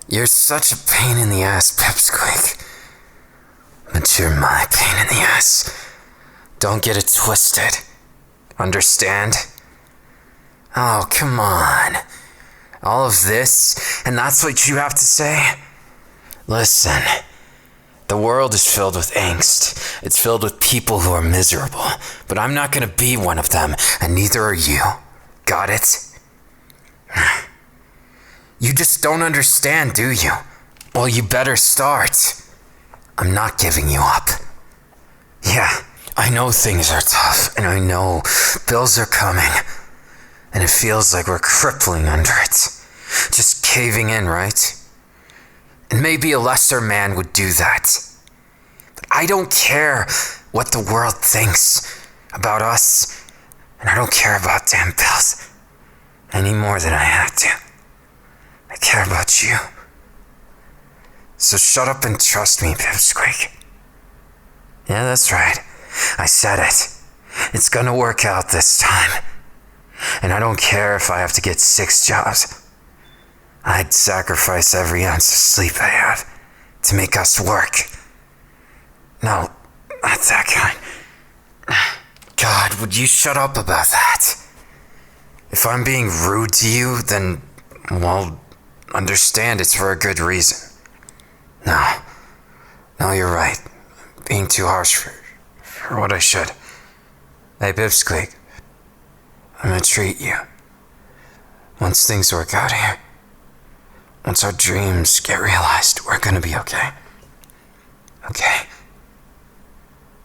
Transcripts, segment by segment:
You're such a pain in the ass, Pipsqueak. But you're my pain in the ass. Don't get it twisted. Understand? Oh, come on. All of this, and that's what you have to say? Listen, the world is filled with angst. It's filled with people who are miserable. But I'm not gonna be one of them, and neither are you. Got it? You just don't understand, do you? Well, you better start. I'm not giving you up. Yeah, I know things are tough, and I know bills are coming, and it feels like we're crippling under it. Just caving in, right? And maybe a lesser man would do that. But I don't care what the world thinks about us, and I don't care about damn bills any more than I have to. I care about you. So shut up and trust me, Pipsqueak. Yeah, that's right. I said it. It's gonna work out this time. And I don't care if I have to get 6 jobs. I'd sacrifice every ounce of sleep I have to make us work. No, not that kind. God, would you shut up about that? If I'm being rude to you, then, well, understand it's for a good reason. No, you're right. Being too harsh for what I should. Hey, Pipsqueak, I'm gonna treat you. Once things work out here, once our dreams get realized, we're gonna be okay. Okay?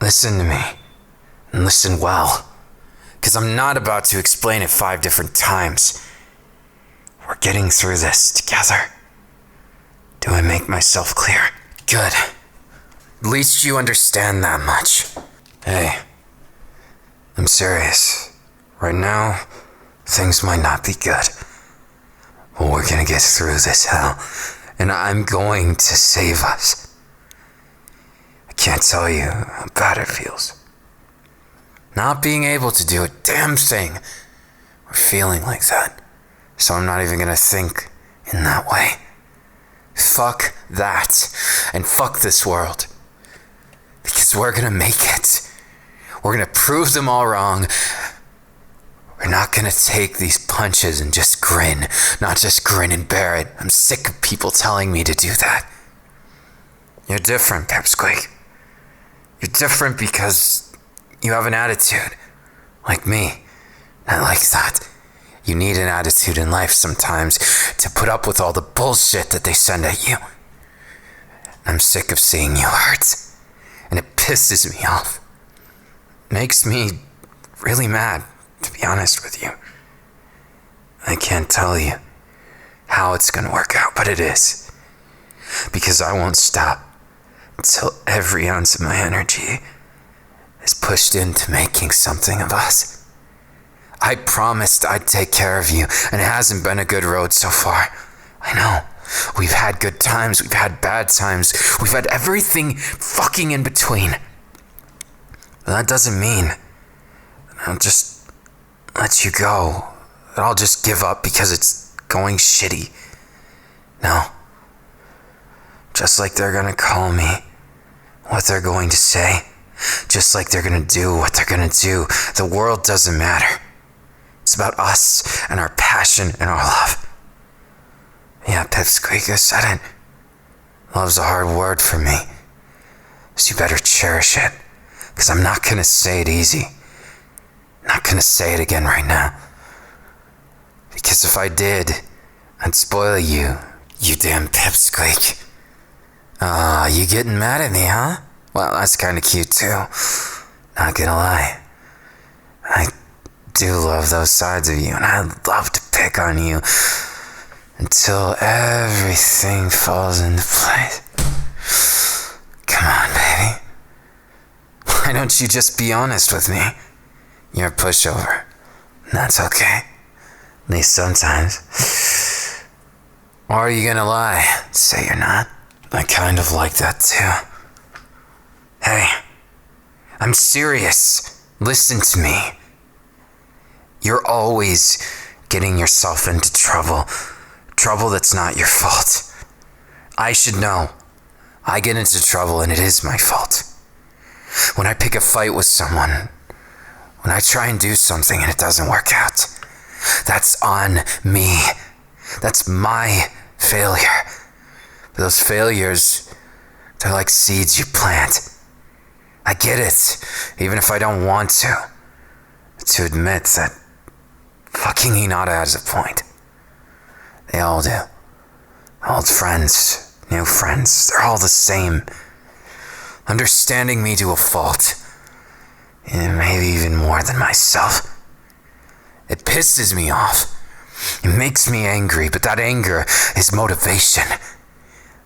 Listen to me, and listen well, because I'm not about to explain it 5 different times. We're getting through this together. Do I make myself clear? Good. At least you understand that much. Hey, I'm serious. Right now, things might not be good. But we're gonna get through this hell, and I'm going to save us. I can't tell you how bad it feels. Not being able to do a damn thing, or feeling like that. So I'm not even gonna think in that way. Fuck that, and fuck this world. Because we're gonna make it. We're gonna prove them all wrong. We're not gonna take these punches and just grin. Not just grin and bear it. I'm sick of people telling me to do that. You're different, Pipsqueak. You're different because you have an attitude. Like me. Not like that. You need an attitude in life sometimes to put up with all the bullshit that they send at you. I'm sick of seeing you hurt, and it pisses me off. Makes me really mad, to be honest with you. I can't tell you how it's gonna work out, but it is. Because I won't stop until every ounce of my energy is pushed into making something of us. I promised I'd take care of you, and it hasn't been a good road so far. I know. We've had good times, we've had bad times, we've had everything fucking in between. But that doesn't mean I'll just let you go. That I'll just give up because it's going shitty. No. Just like they're gonna call me, what they're going to say, just like they're gonna do what they're gonna do, the world doesn't matter. It's about us and our passion and our love. Yeah, Pipsqueak, I said it. Love's a hard word for me. So you better cherish it. Because I'm not gonna say it easy. Not gonna say it again right now. Because if I did, I'd spoil you, you damn Pipsqueak. You getting mad at me, huh? Well, that's kinda cute too. Not gonna lie. I do love those sides of you, and I'd love to pick on you until everything falls into place. Come on, baby. Why don't you just be honest with me? You're a pushover. That's okay. At least sometimes. Or are you gonna lie? Say you're not. I kind of like that too. Hey, I'm serious. Listen to me. You're always getting yourself into trouble. Trouble that's not your fault. I should know. I get into trouble and it is my fault. When I pick a fight with someone, when I try and do something and it doesn't work out, that's on me. That's my failure. But those failures, they're like seeds you plant. I get it, even if I don't want to admit that fucking Hinata has a point. They all do. Old friends, new friends, they're all the same. Understanding me to a fault. And maybe even more than myself. It pisses me off. It makes me angry, but that anger is motivation.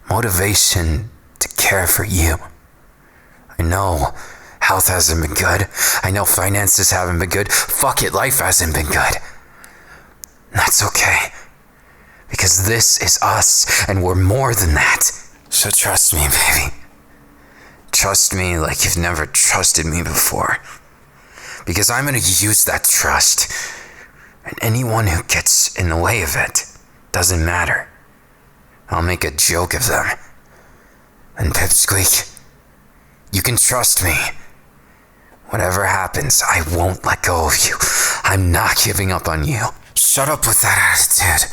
Motivation to care for you. I know health hasn't been good. I know finances haven't been good. Fuck it, life hasn't been good. And that's okay. Because this is us, and we're more than that. So trust me, baby. Trust me like you've never trusted me before. Because I'm gonna use that trust. And anyone who gets in the way of it doesn't matter. I'll make a joke of them. And Pipsqueak, you can trust me. Whatever happens, I won't let go of you. I'm not giving up on you. Shut up with that attitude.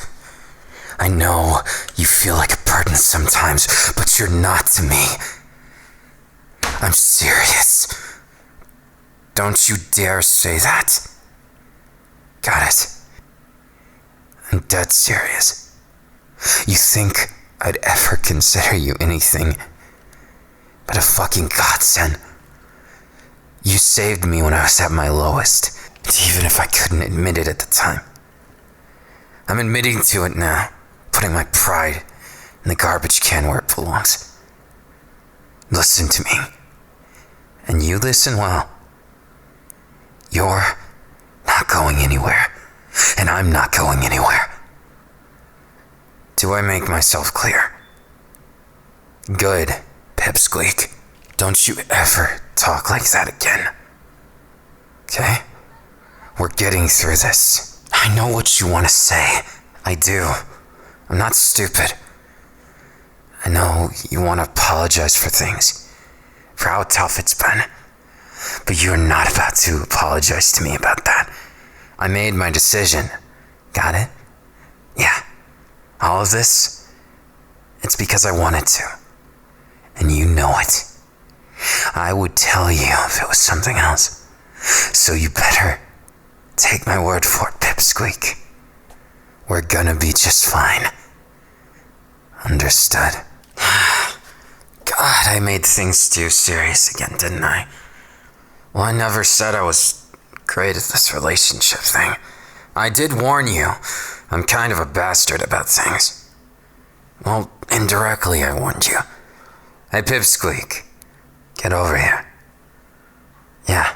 I know you feel like a burden sometimes, but you're not to me. I'm serious. Don't you dare say that. Got it? I'm dead serious. You think I'd ever consider you anything but a fucking godsend? You saved me when I was at my lowest, even if I couldn't admit it at the time. I'm admitting to it now, putting my pride in the garbage can where it belongs. Listen to me. And you listen well. You're not going anywhere, and I'm not going anywhere. Do I make myself clear? Good, Pipsqueak. Don't you ever talk like that again. Okay? We're getting through this. I know what you want to say. I do. I'm not stupid. I know you want to apologize for things, for how tough it's been. But you're not about to apologize to me about that. I made my decision. Got it? Yeah. All of this, it's because I wanted to. And you know it. I would tell you if it was something else. So you better take my word for it, Pipsqueak. We're gonna be just fine. Understood? God, I made things too serious again, didn't I? Well, I never said I was great at this relationship thing. I did warn you. I'm kind of a bastard about things. Well, indirectly I warned you. Hey, Pipsqueak. Get over here. Yeah,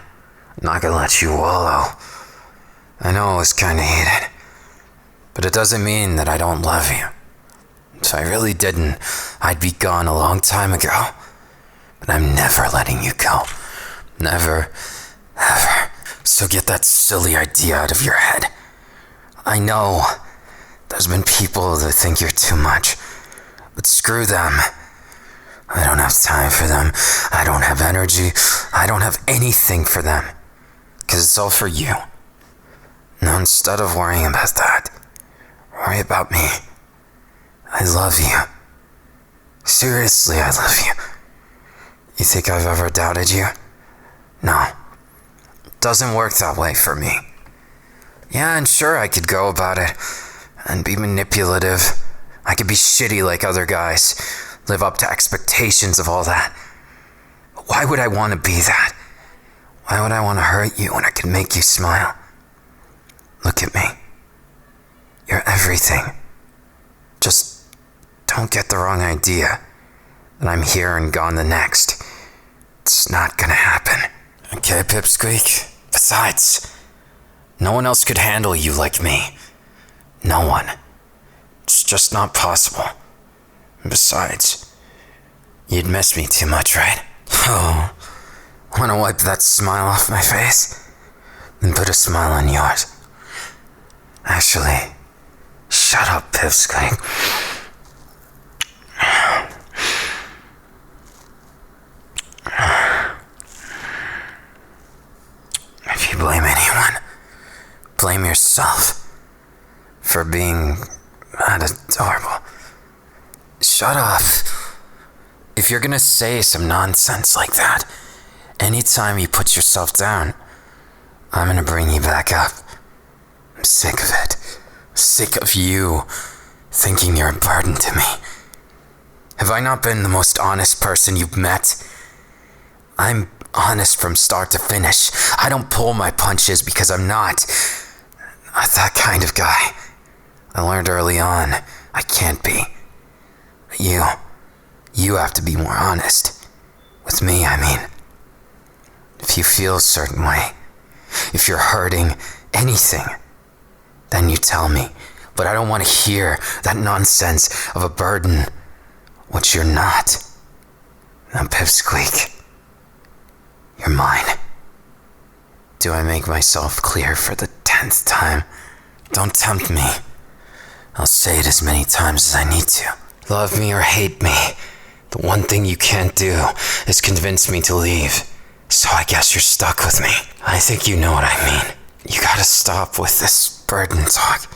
I'm not gonna let you wallow. I know it was kinda heated, but it doesn't mean that I don't love you. If I really didn't, I'd be gone a long time ago. But I'm never letting you go. Never, ever. So get that silly idea out of your head. I know there's been people that think you're too much, but screw them. I don't have time for them. I don't have energy. I don't have anything for them. 'Cause it's all for you. Now instead of worrying about that, worry about me. I love you. Seriously, I love you. You think I've ever doubted you? No. It doesn't work that way for me. Yeah, and sure I could go about it and be manipulative. I could be shitty like other guys. Live up to expectations of all that. But why would I want to be that? Why would I want to hurt you when I can make you smile? Look at me. You're everything. Just don't get the wrong idea that I'm here and gone the next. It's not gonna happen. Okay, Pipsqueak? Besides, no one else could handle you like me. No one. It's just not possible. Besides, you'd miss me too much, right? Oh, wanna wipe that smile off my face? Then put a smile on yours. Actually, shut up, Pipsqueak. yourself for being that adorable. Shut up. If you're gonna say some nonsense like that, anytime you put yourself down, I'm gonna bring you back up. I'm sick of it. Sick of you thinking you're a burden to me. Have I not been the most honest person you've met? I'm honest from start to finish. I don't pull my punches because I'm not that kind of guy. I learned early on I can't be. But you have to be more honest. With me, I mean. If you feel a certain way, if you're hurting anything, then you tell me. But I don't want to hear that nonsense of a burden, which you're not. Now, Pipsqueak, you're mine. Do I make myself clear for the 10th time? Don't tempt me. I'll say it as many times as I need to. Love me or hate me, the one thing you can't do is convince me to leave. So I guess you're stuck with me. I think you know what I mean. You gotta stop with this burden talk.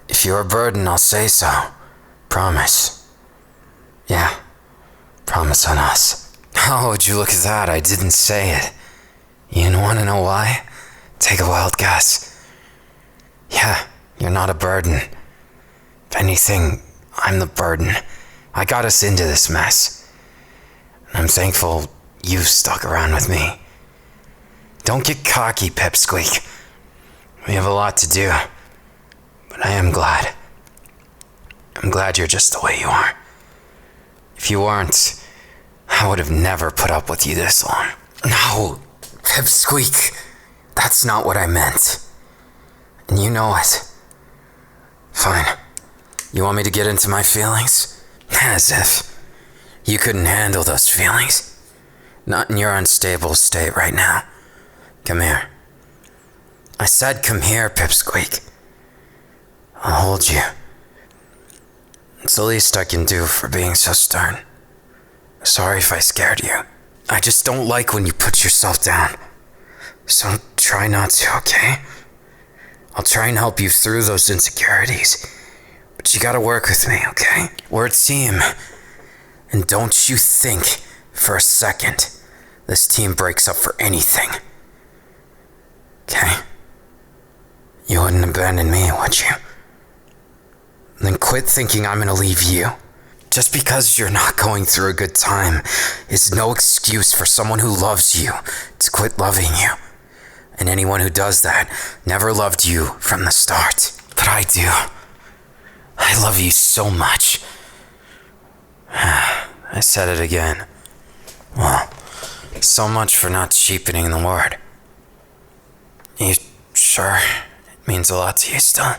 If you're a burden, I'll say so. Promise. Yeah, promise on us. Oh, would you look at that? I didn't say it. You want to know why? Take a wild guess. Yeah, you're not a burden. If anything, I'm the burden. I got us into this mess. And I'm thankful you've stuck around with me. Don't get cocky, Pipsqueak. We have a lot to do. But I am glad. I'm glad you're just the way you are. If you weren't, I would have never put up with you this long. No, Pipsqueak. That's not what I meant. And you know it. Fine. You want me to get into my feelings? As if you couldn't handle those feelings. Not in your unstable state right now. Come here. I said come here, Pipsqueak. I'll hold you. It's the least I can do for being so stern. Sorry if I scared you. I just don't like when you put yourself down. So try not to, okay? I'll try and help you through those insecurities. But you gotta work with me, okay? We're a team. And don't you think for a second this team breaks up for anything. Okay? You wouldn't abandon me, would you? Then quit thinking I'm gonna leave you. Just because you're not going through a good time is no excuse for someone who loves you to quit loving you. And anyone who does that never loved you from the start. But I do. I love you so much. I said it again. Well, so much for not cheapening the word. You sure it means a lot to you still?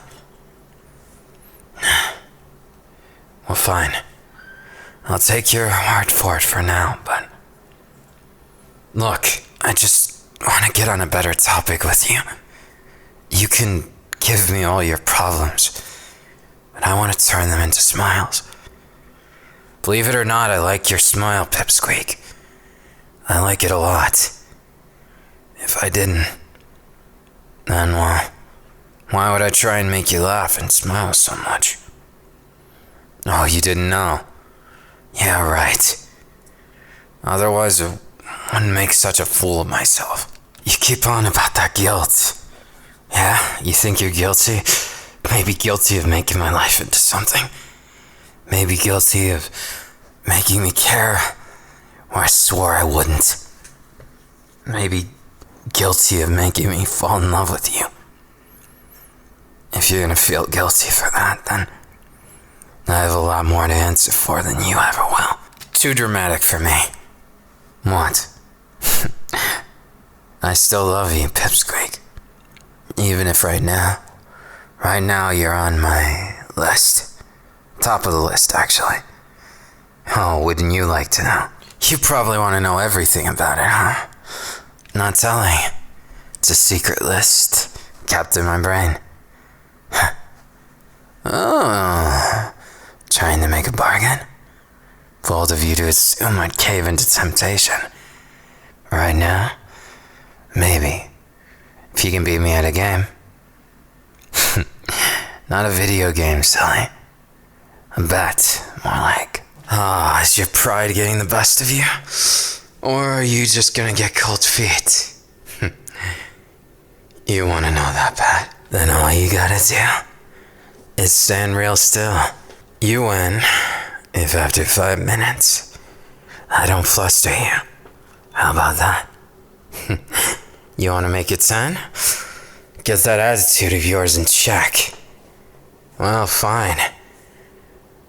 Well, fine. I'll take your word for it for now, but... Look, I just want to get on a better topic with you. You can give me all your problems, but I want to turn them into smiles. Believe it or not, I like your smile, Pipsqueak. I like it a lot. If I didn't, then, well, why would I try and make you laugh and smile so much? Oh, you didn't know? Yeah, right. Otherwise, I wouldn't make such a fool of myself. You keep on about that guilt. Yeah, you think you're guilty? Maybe guilty of making my life into something. Maybe guilty of making me care where I swore I wouldn't. Maybe guilty of making me fall in love with you. If you're gonna feel guilty for that, then I have a lot more to answer for than you ever will. Too dramatic for me. What? I still love you, Pipsqueak. Even if right now you're on my list. Top of the list, actually. Oh, wouldn't you like to know? You probably want to know everything about it, huh? Not telling. It's a secret list kept in my brain. Oh, trying to make a bargain? Bold of you to assume I'd cave into temptation. Right now? Maybe. If you can beat me at a game. Not a video game, silly. A bet, more like. Is your pride getting the best of you? Or are you just gonna get cold feet? You wanna know that bad? Then all you gotta do is stand real still. You win if after 5 minutes I don't fluster you. How about that? You wanna make it 10? Get that attitude of yours in check. Well, fine.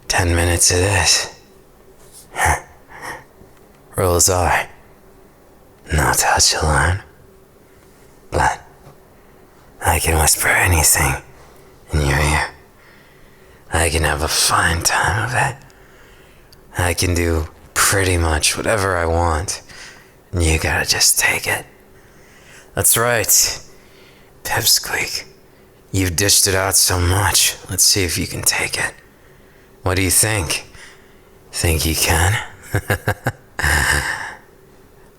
10 minutes it is. Rules are, no touch alone. But I can whisper anything in your ear. I can have a fine time of it. I can do pretty much whatever I want, and you gotta just take it. That's right, Pipsqueak. You've dished it out so much. Let's see if you can take it. What do you think? Think you can?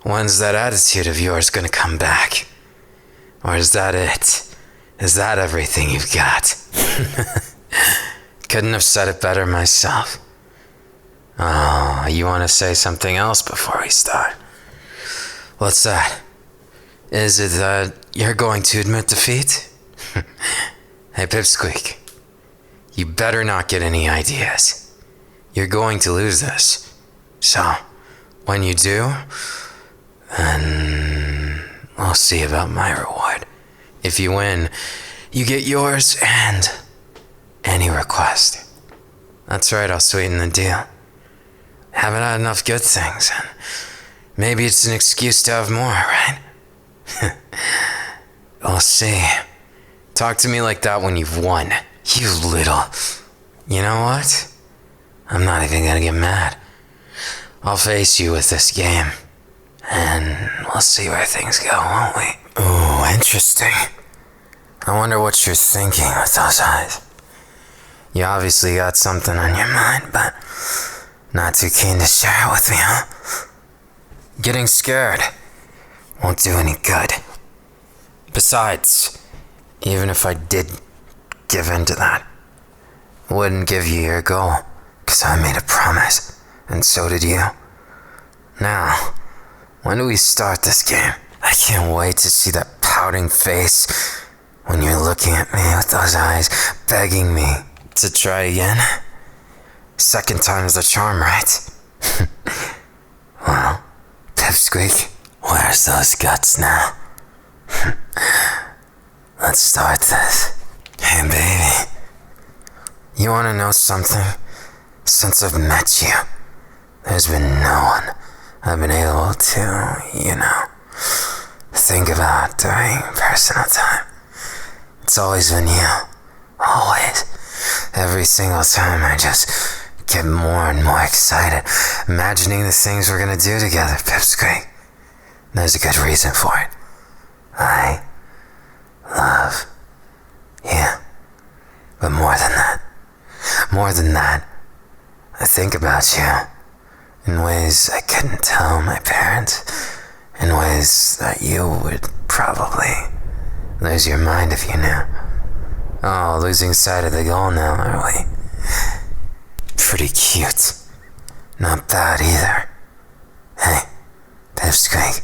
When's that attitude of yours gonna come back? Or is that it? Is that everything you've got? Couldn't have said it better myself. Oh, you want to say something else before we start? What's that? Is it that you're going to admit defeat? Hey, Pipsqueak. You better not get any ideas. You're going to lose this. So, when you do, then we'll see about my reward. If you win, you get yours and any request. That's right, I'll sweeten the deal. Haven't had enough good things, and maybe it's an excuse to have more, right? We'll see. Talk to me like that when you've won, you little... You know what? I'm not even gonna get mad. I'll face you with this game, and we'll see where things go, won't we? Ooh, interesting. I wonder what you're thinking with those eyes. You obviously got something on your mind, but not too keen to share it with me, huh? Getting scared won't do any good. Besides, even if I did give in to that, I wouldn't give you your goal, because I made a promise, and so did you. Now, when do we start this game? I can't wait to see that pouting face when you're looking at me with those eyes, begging me to try again. Second time's the charm, right? Well, Pipsqueak, where's those guts now? Let's start this. Hey, baby. You want to know something? Since I've met you, there's been no one I've been able to, think about during personal time. It's always been you. Always. Every single time I just get more and more excited, imagining the things we're gonna do together, Pipsqueak. There's a good reason for it. I love you. But more than that, I think about you in ways I couldn't tell my parents, in ways that you would probably lose your mind if you knew. Oh, losing sight of the goal now, are we? Pretty cute. Not bad either. Hey, Pipsqueak.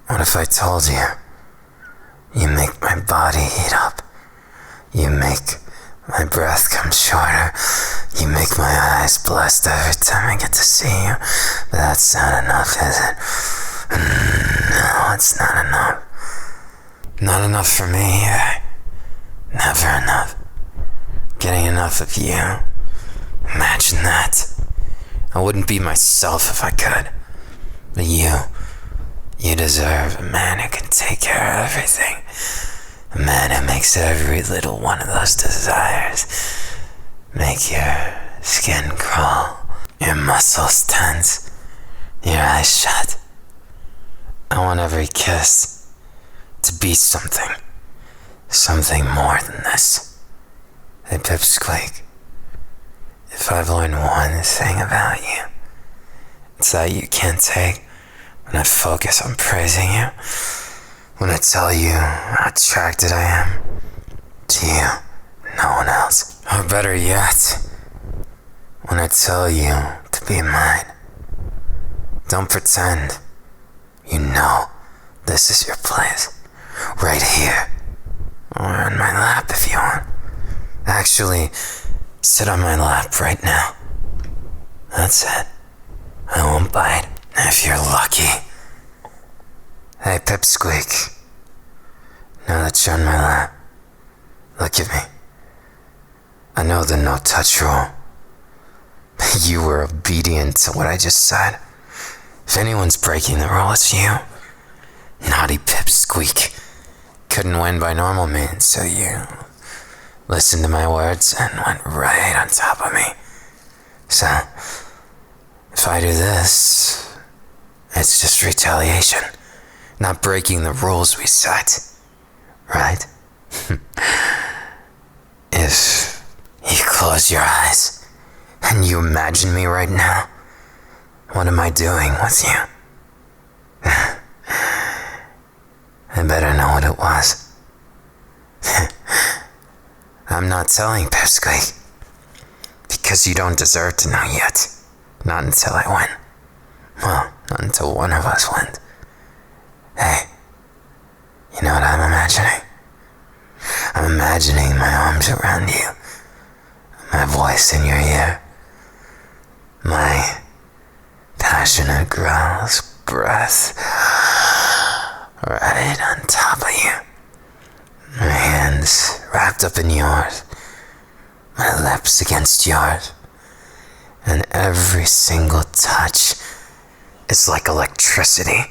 What if I told you? You make my body heat up. You make my breath come shorter. You make my eyes blessed every time I get to see you. But that's not enough, is it? No, it's not enough. Not enough for me either. Never enough. Getting enough of you. Imagine that. I wouldn't be myself if I could. But you deserve a man who can take care of everything. A man who makes every little one of those desires make your skin crawl, your muscles tense, your eyes shut. I want every kiss to be something more than this. Hey, Pipsqueak, if I've learned one thing about you, it's that you can't take when I focus on praising you, when I tell you how attracted I am Just you, no one else. Or better yet, when I tell you to be mine, don't pretend you know this is your place. Right here. Or on my lap if you want. Actually, sit on my lap right now. That's it. I won't bite. If you're lucky. Hey, Pipsqueak. Now that you're on my lap, look at me. I know the no touch rule. But you were obedient to what I just said. If anyone's breaking the rule, it's you. Naughty Pipsqueak. Couldn't win by normal means, so you listened to my words and went right on top of me. So, if I do this, it's just retaliation, not breaking the rules we set, right? If you close your eyes and you imagine me right now, what am I doing with you? I better know what it was. I'm not telling Pipsqueak, because you don't deserve to know yet. Not until I win. Well, not until one of us wins. Hey, you know what I'm imagining? I'm imagining my arms around you, my voice in your ear, my passionate growls, breath, right on top of you. My hands wrapped up in yours, my lips against yours, and every single touch is like electricity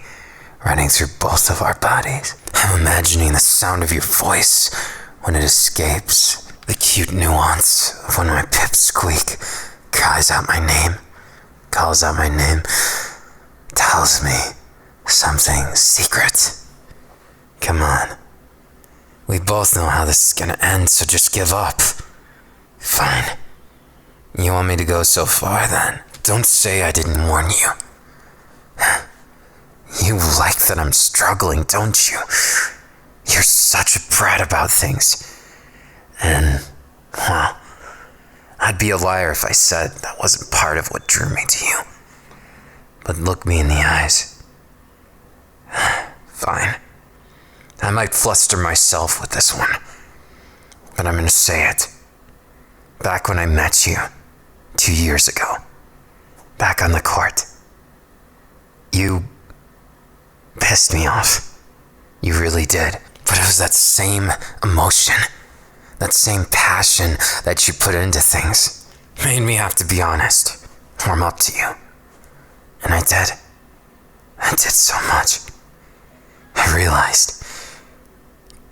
running through both of our bodies. I'm imagining the sound of your voice when it escapes, the cute nuance of when my Pipsqueak calls out my name, tells me something secret. Come on. We both know how this is gonna end, so just give up. Fine. You want me to go so far then? Don't say I didn't warn you. You like that I'm struggling, don't you? You're such a brat about things. And, well, I'd be a liar if I said that wasn't part of what drew me to you. But look me in the eyes. Fine. I might fluster myself with this one, but I'm gonna say it. Back when I met you 2 years ago, back on the court, you pissed me off. You really did. But it was that same emotion, that same passion that you put into things, made me have to be honest, warm up to you. And I did. I did so much. I realized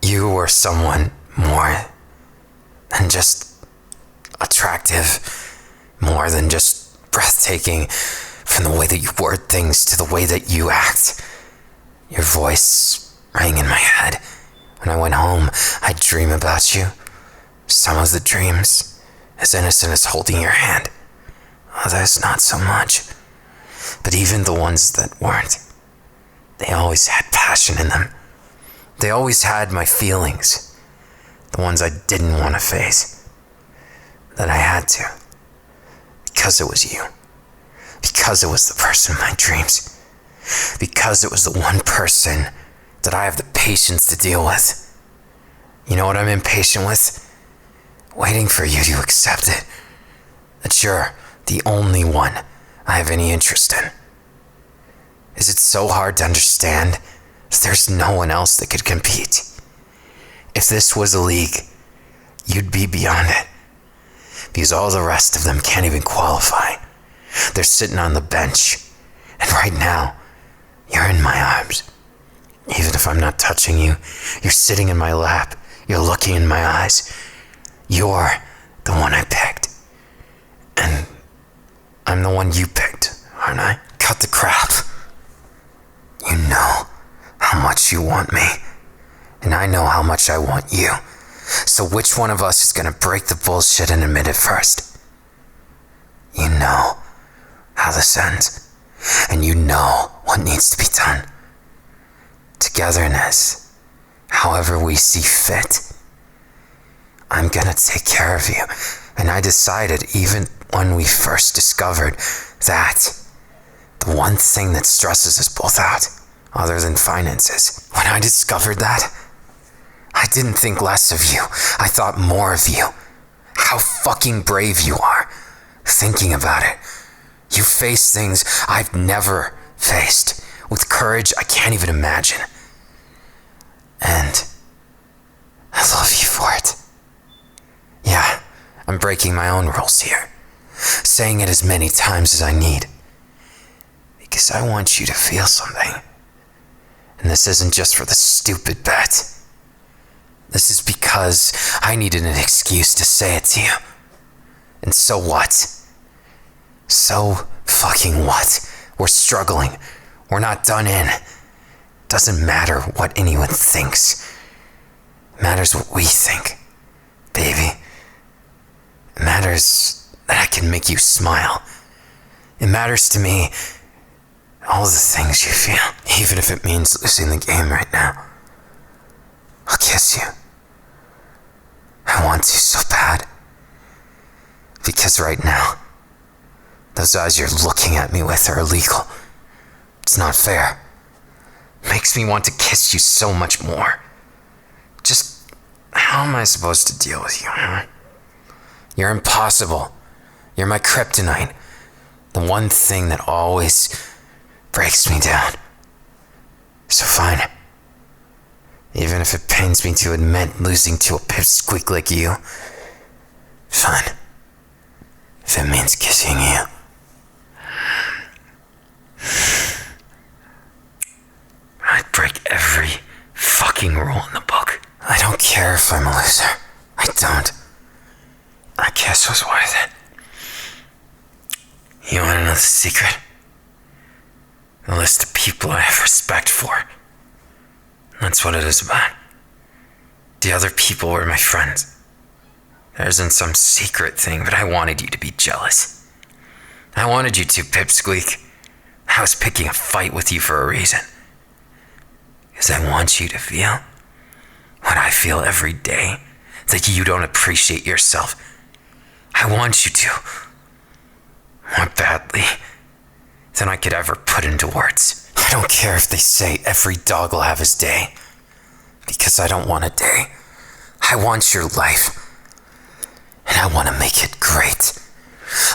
you were someone more than just attractive, more than just breathtaking, from the way that you word things to the way that you act. Your voice rang in my head. When I went home, I'd dream about you. Some of the dreams as innocent as holding your hand. Others not so much. But even the ones that weren't, they always had passion in them. They always had my feelings. The ones I didn't want to face. That I had to. Because it was you. Because it was the person in my dreams. Because it was the one person that I have the patience to deal with. You know what I'm impatient with? Waiting for you to accept it. That you're the only one I have any interest in. Is it so hard to understand that there's no one else that could compete? If this was a league, you'd be beyond it. Because all the rest of them can't even qualify. They're sitting on the bench. And right now, you're in my arms. Even if I'm not touching you, you're sitting in my lap. You're looking in my eyes. You're the one I picked. And I'm the one you picked, aren't I? Cut the crap. You know how much you want me. And I know how much I want you. So which one of us is gonna break the bullshit and admit it first? You know how this ends. And you know what needs to be done. Togetherness, however we see fit. I'm gonna take care of you. And I decided, even when we first discovered that, the one thing that stresses us both out, other than finances, when I discovered that, I didn't think less of you. I thought more of you. How fucking brave you are. Thinking about it. You face things I've never faced. With courage I can't even imagine. And I love you for it. Yeah, I'm breaking my own rules here. Saying it as many times as I need. Because I want you to feel something. And this isn't just for the stupid bet. This is because I needed an excuse to say it to you. And so what? So fucking what? We're struggling. We're not done in. Doesn't matter what anyone thinks. It matters what we think, baby. It matters that I can make you smile. It matters to me all the things you feel, even if it means losing the game right now. I'll kiss you. I want to so bad. Because right now, those eyes you're looking at me with are illegal. It's not fair. It makes me want to kiss you so much more. Just, how am I supposed to deal with you, huh? You're impossible. You're my kryptonite. The one thing that always breaks me down. So fine. Even if it pains me to admit losing to a pipsqueak like you. Fine. If it means kissing you. I'd break every fucking rule in the book. I don't care if I'm a loser. I don't. That kiss was worth it. You want to know the secret? The list of people I have respect for. That's what it is about. The other people were my friends. There isn't some secret thing, but I wanted you to be jealous. I wanted you to, Pipsqueak. I was picking a fight with you for a reason. Because I want you to feel what I feel every day, that you don't appreciate yourself. I want you to, more badly than I could ever put into words. I don't care if they say every dog will have his day, because I don't want a day. I want your life, and I want to make it great.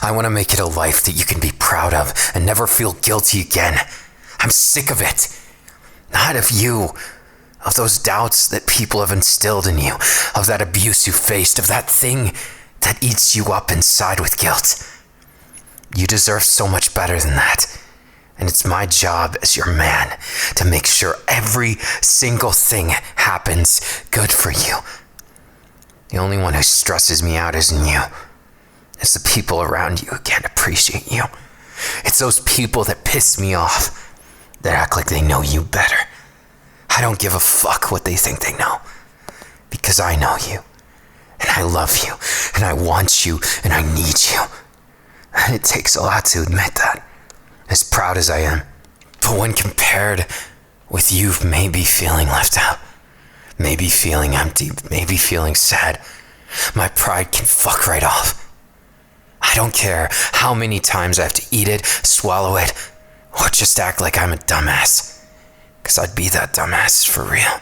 I want to make it a life that you can be proud of and never feel guilty again. I'm sick of it. Not of you, of those doubts that people have instilled in you, of that abuse you faced, of that thing that eats you up inside with guilt. You deserve so much better than that. And it's my job as your man to make sure every single thing happens good for you. The only one who stresses me out isn't you. It's the people around you who can't appreciate you. It's those people that piss me off, that act like they know you better. I don't give a fuck what they think they know. Because I know you. And I love you. And I want you. And I need you. And it takes a lot to admit that. As proud as I am. But when compared with you maybe feeling left out, maybe feeling empty, maybe feeling sad, my pride can fuck right off. I don't care how many times I have to eat it, swallow it, or just act like I'm a dumbass. Because I'd be that dumbass for real.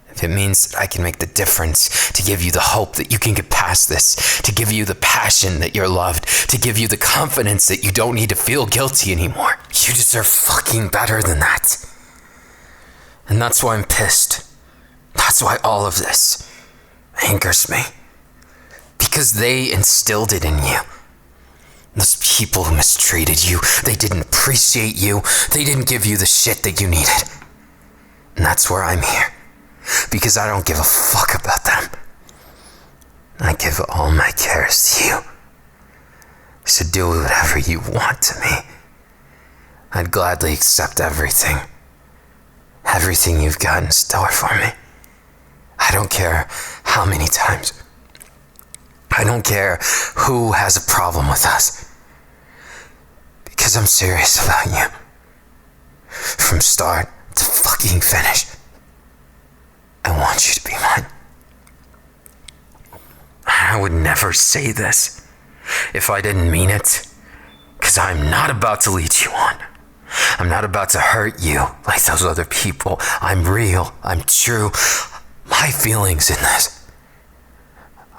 If it means that I can make the difference, to give you the hope that you can get past this, to give you the passion that you're loved, to give you the confidence that you don't need to feel guilty anymore. You deserve fucking better than that. And that's why I'm pissed. That's why all of this angers me. Because they instilled it in you. Those people who mistreated you, they didn't appreciate you, they didn't give you the shit that you needed. And that's where I'm here. Because I don't give a fuck about them. I give all my cares to you. So do whatever you want to me. I'd gladly accept everything. Everything you've got in store for me. I don't care how many times. I don't care who has a problem with us. Because I'm serious about you. From start to fucking finish. I want you to be mine. I would never say this if I didn't mean it. Because I'm not about to lead you on. I'm not about to hurt you like those other people. I'm real. I'm true. My feelings in this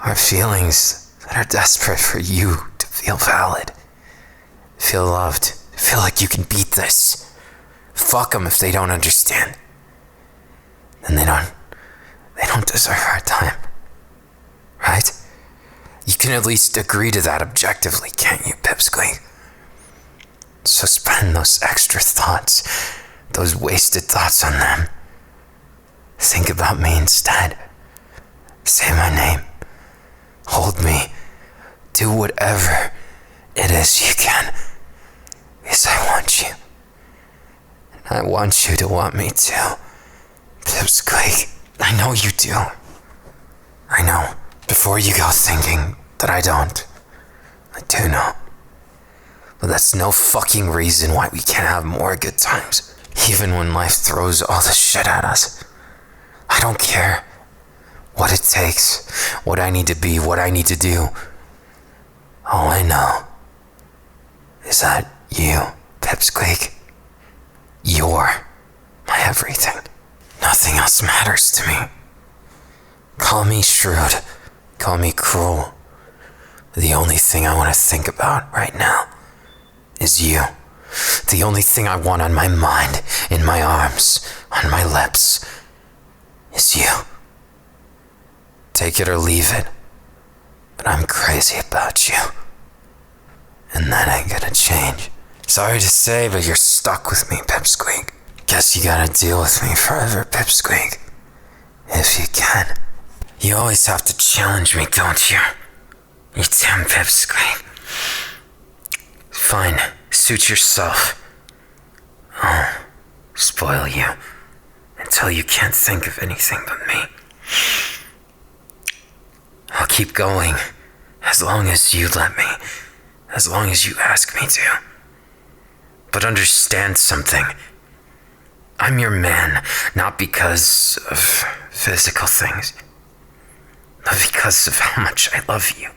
are feelings that are desperate for you to feel valid, feel loved, feel like you can beat this. Fuck them if they don't understand. Then they don't deserve our time. Right? You can at least agree to that objectively, can't you, Pipsqueak? So spend those extra thoughts, those wasted thoughts on them. Think about me instead. Say my name. Hold me. Do whatever it is you can. Because I want you. And I want you to want me too. Pipsqueak, I know you do. I know. Before you go thinking that I don't. I do know. But that's no fucking reason why we can't have more good times. Even when life throws all this shit at us. I don't care what it takes, what I need to be, what I need to do. All I know is that you, Pipsqueak, you're my everything. Nothing else matters to me. Call me shrewd, call me cruel. The only thing I want to think about right now is you. The only thing I want on my mind, in my arms, on my lips, is you. Take it or leave it, but I'm crazy about you. And that ain't gonna change. Sorry to say, but you're stuck with me, Pipsqueak. Guess you gotta deal with me forever, Pipsqueak. If you can. You always have to challenge me, don't you? You damn Pipsqueak. Fine, suit yourself. I'll spoil you until you can't think of anything but me. I'll keep going as long as you let me, as long as you ask me to. But understand something. I'm your man, not because of physical things, but because of how much I love you.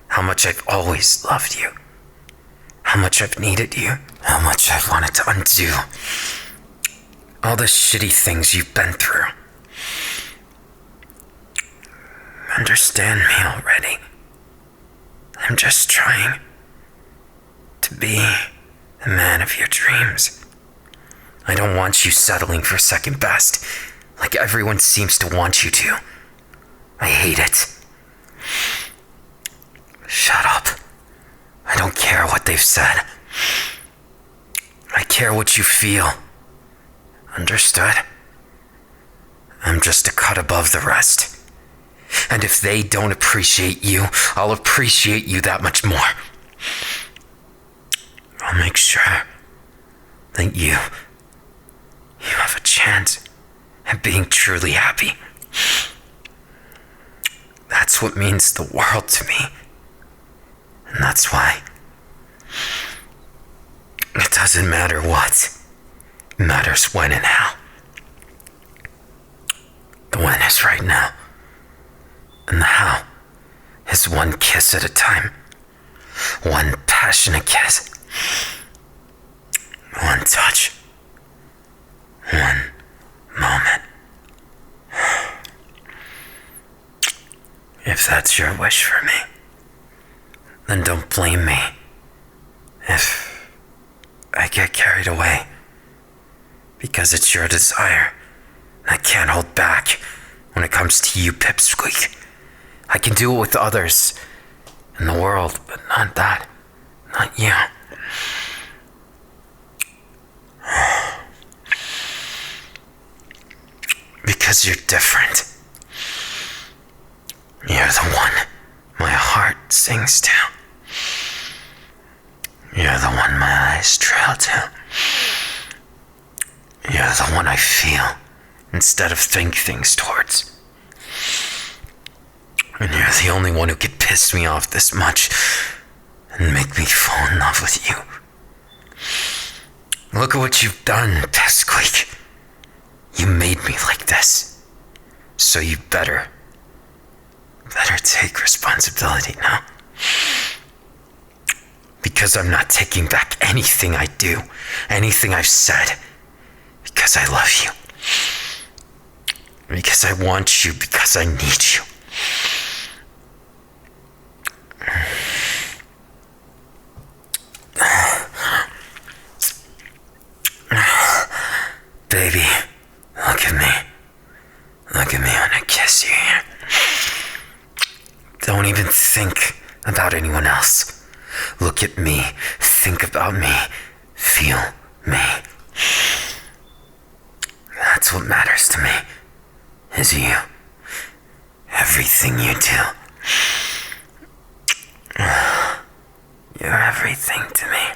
How much I've always loved you. How much I've needed you. How much I've wanted to undo all the shitty things you've been through. Understand me already. I'm just trying to be the man of your dreams. I don't want you settling for second best, like everyone seems to want you to. I hate it. Shut up. I don't care what they've said. I care what you feel. Understood? I'm just a cut above the rest. And if they don't appreciate you, I'll appreciate you that much more. I'll make sure that you have a chance at being truly happy. That's what means the world to me. And that's why it doesn't matter what. It matters when and how. The when is right now. And the how is one kiss at a time. One passionate kiss. One touch. One moment. If that's your wish for me, then don't blame me if I get carried away. Because it's your desire, and I can't hold back when it comes to you, Pipsqueak. I can do it with others in the world, but not that. Not you. Because you're different. You're the one my heart sings to. You're the one my eyes trail to. You're the one I feel instead of think things towards. And you're the only one who could piss me off this much and make me fall in love with you. Look at what you've done, Pipsqueak. You made me like this. So you better better take responsibility now. Because I'm not taking back anything I do, anything I've said. Because I love you. Because I want you, because I need you. Baby, look at me. Look at me when I kiss you here. Don't even think about anyone else. Look at me. Think about me. Feel me. That's what matters to me. Is you. Everything you do. You're everything to me.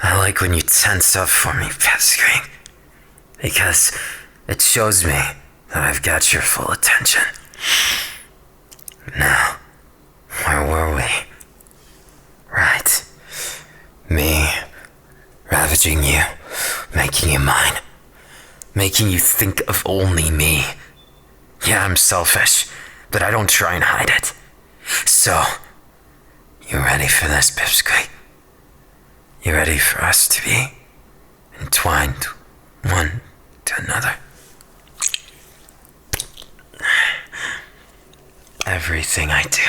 I like when you tense up for me, Pipsqueak, because it shows me that I've got your full attention. Now, where were we? Right. Me, ravaging you, making you mine, making you think of only me. Yeah, I'm selfish, but I don't try and hide it. So, you ready for this, Pipsqueak? You ready for us to be entwined one to another? Everything I do,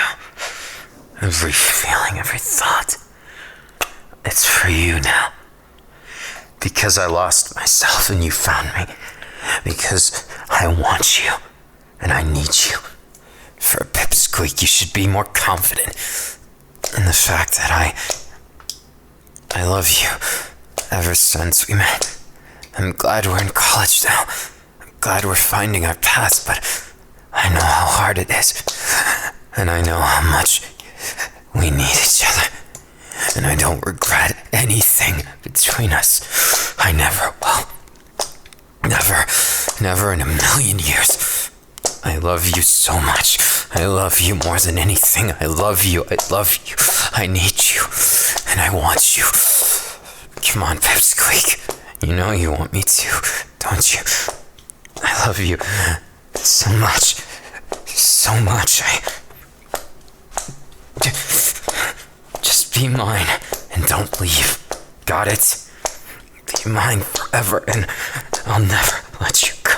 every feeling, every thought, it's for you now. Because I lost myself and you found me. Because I want you and I need you. For a Pipsqueak, you should be more confident in the fact that I love you ever since we met. I'm glad we're in college now. I'm glad we're finding our paths, but I know how hard it is. And I know how much we need each other. And I don't regret anything between us. I never will. Never in a million years. I love you so much. I love you more than anything. I love you. I need you. And I want you. Come on, Pipsqueak. You know you want me to, don't you? I love you so much. So much. Just be mine and don't leave. Got it? Be mine forever and I'll never let you go.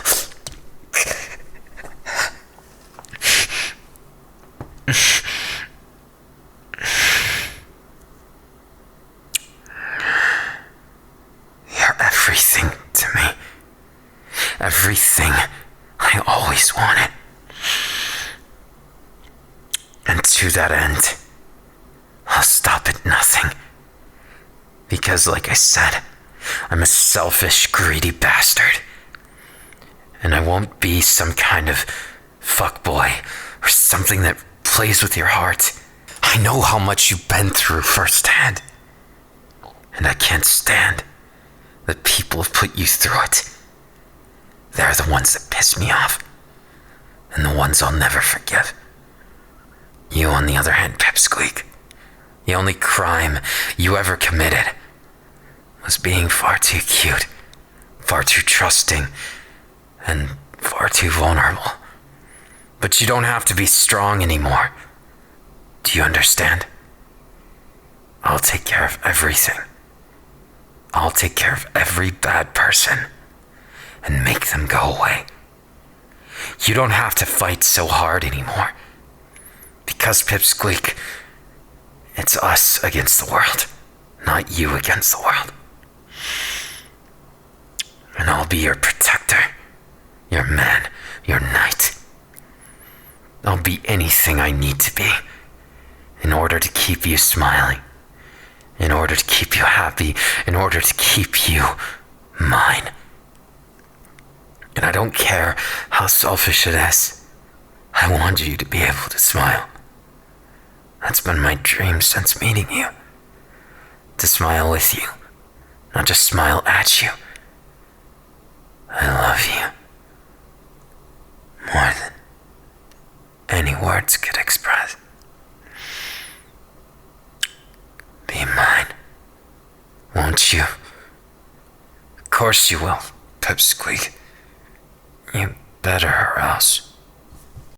You're everything to me. Everything I always wanted. And to that end, I'll stop at nothing. Because like I said, I'm a selfish, greedy bastard. And I won't be some kind of fuckboy or something that plays with your heart. I know how much you've been through firsthand. And I can't stand that people have put you through it. They're the ones that piss me off. And the ones I'll never forgive. You, on the other hand, Pipsqueak, the only crime you ever committed was being far too cute, far too trusting, and far too vulnerable. But you don't have to be strong anymore. Do you understand? I'll take care of everything. I'll take care of every bad person and make them go away. You don't have to fight so hard anymore. Because, Pipsqueak, it's us against the world, not you against the world. And I'll be your protector, your man, your knight. I'll be anything I need to be in order to keep you smiling, in order to keep you happy, in order to keep you mine. And I don't care how selfish it is. I want you to be able to smile. That's been my dream since meeting you. To smile with you, not just smile at you. I love you. More than any words could express. Be mine, won't you? course you will, Pipsqueak. You better or else.